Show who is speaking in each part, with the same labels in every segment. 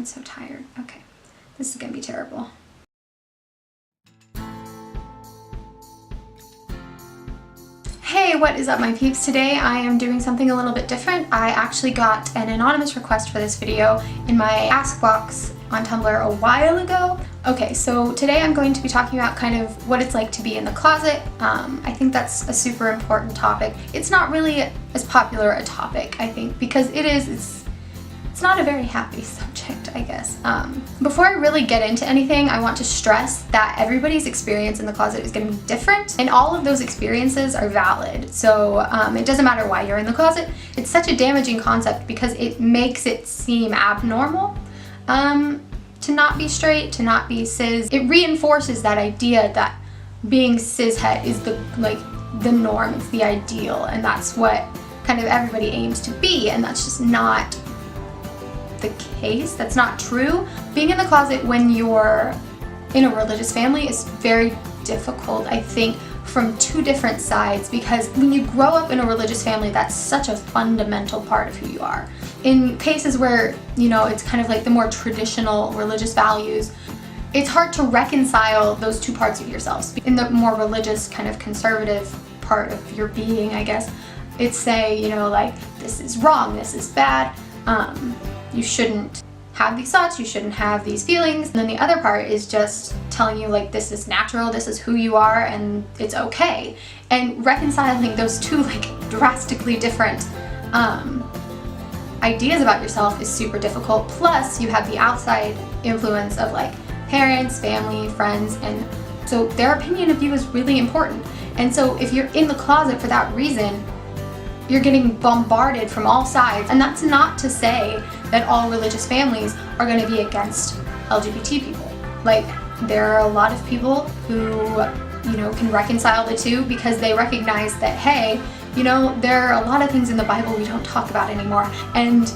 Speaker 1: I'm so tired. Okay, this is gonna be terrible. Hey, what is up my peeps? Today I am doing something a little bit different. I actually got an anonymous request for this video in my ask box on Tumblr a while ago. Okay, so today I'm going to be talking about kind of what it's like to be in the closet. I think that's a super important topic. It's not really as popular a topic, I think, because it's not a very happy subject, I guess. Before I really get into anything, I want to stress that everybody's experience in the closet is going to be different, and all of those experiences are valid. So it doesn't matter why you're in the closet. It's such a damaging concept because it makes it seem abnormal to not be straight, to not be cis. It reinforces that idea that being cishet is the norm, it's the ideal, and that's what kind of everybody aims to be, and that's just not the case. That's not true. Being in the closet when you're in a religious family is very difficult, I think, from two different sides, because when you grow up in a religious family, that's such a fundamental part of who you are. In cases where, you know, it's kind of like the more traditional religious values, it's hard to reconcile those two parts of yourselves. In the more religious, kind of conservative part of your being, I guess, it's say, you know, like, this is wrong, this is bad, you shouldn't have these thoughts, you shouldn't have these feelings. And then the other part is just telling you, like, this is natural, this is who you are, and it's okay. And reconciling those two, like, drastically different ideas about yourself is super difficult. Plus, you have the outside influence of, like, parents, family, friends, and so their opinion of you is really important. And so if you're in the closet for that reason, you're getting bombarded from all sides. And that's not to say that all religious families are going to be against LGBT people. Like, there are a lot of people who, you know, can reconcile the two because they recognize that, hey, you know, there are a lot of things in the Bible we don't talk about anymore. And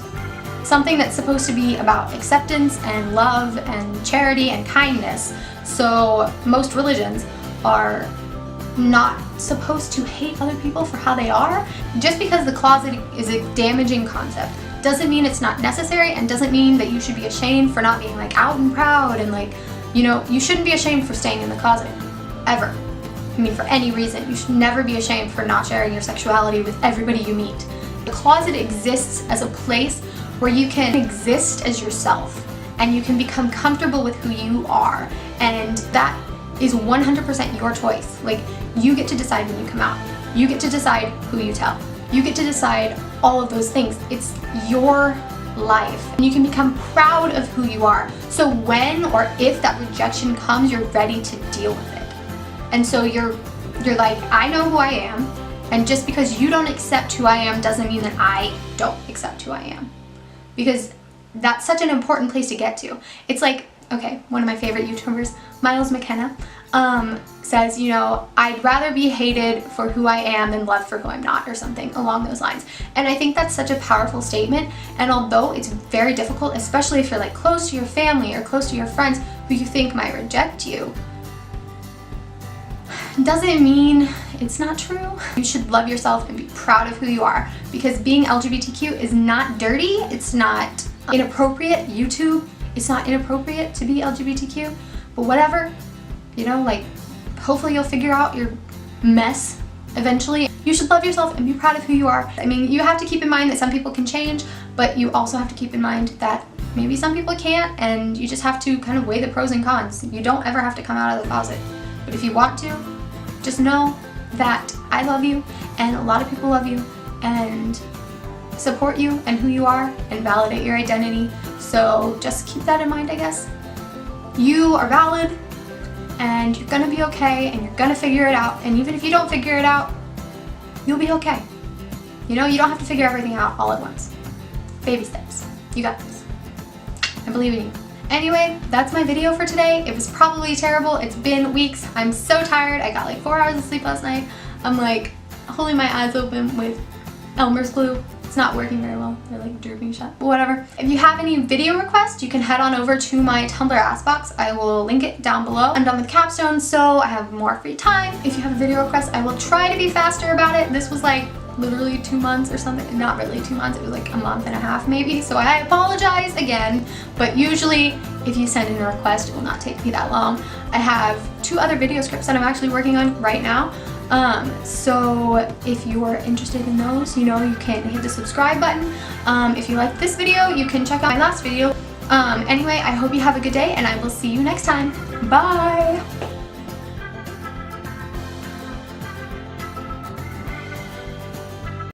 Speaker 1: something that's supposed to be about acceptance and love and charity and kindness. So most religions are not supposed to hate other people for how they are. Just because the closet is a damaging concept doesn't mean it's not necessary, and doesn't mean that you should be ashamed for not being, like, out and proud, and, like, you know, you shouldn't be ashamed for staying in the closet, ever. I mean, for any reason. You should never be ashamed for not sharing your sexuality with everybody you meet. The closet exists as a place where you can exist as yourself, and you can become comfortable with who you are, and that is 100% your choice. Like, you get to decide when you come out. You get to decide who you tell. You get to decide all of those things. It's your life. And you can become proud of who you are. So when or if that rejection comes, you're ready to deal with it. And so you're like, I know who I am, and just because you don't accept who I am doesn't mean that I don't accept who I am. Because that's such an important place to get to. It's like, okay, one of my favorite YouTubers, Miles McKenna, says, you know, I'd rather be hated for who I am than loved for who I'm not, or something along those lines. And I think that's such a powerful statement, and although it's very difficult, especially if you're, like, close to your family or close to your friends who you think might reject you, doesn't mean it's not true. You should love yourself and be proud of who you are, because being LGBTQ is not dirty, it's not inappropriate. YouTube, it's not inappropriate to be LGBTQ, but whatever, you know, like, hopefully you'll figure out your mess eventually. You should love yourself and be proud of who you are. I mean, you have to keep in mind that some people can change, but you also have to keep in mind that maybe some people can't, and you just have to kind of weigh the pros and cons. You don't ever have to come out of the closet, but if you want to, just know that I love you, and a lot of people love you, and support you and who you are, and validate your identity. So just keep that in mind, I guess. You are valid, and you're gonna be okay, and you're gonna figure it out, and even if you don't figure it out, you'll be okay. You know, you don't have to figure everything out all at once. Baby steps. You got this. I believe in you. Anyway, that's my video for today. It was probably terrible. It's been weeks. I'm so tired. I got like 4 hours of sleep last night. I'm like holding my eyes open with Elmer's glue. It's not working very well. They're like drooping shut, but whatever. If you have any video requests, you can head on over to my Tumblr ask box. I will link it down below. I'm done with capstones, so I have more free time. If you have a video request, I will try to be faster about it. This was like literally 2 months or something. Not really 2 months, it was like a month and a half maybe. So I apologize again, but usually if you send in a request, it will not take me that long. I have 2 other video scripts that I'm actually working on right now. So if you are interested in those, you know, you can hit the subscribe button. If you like this video, you can check out my last video. Anyway, I hope you have a good day and I will see you next time. Bye!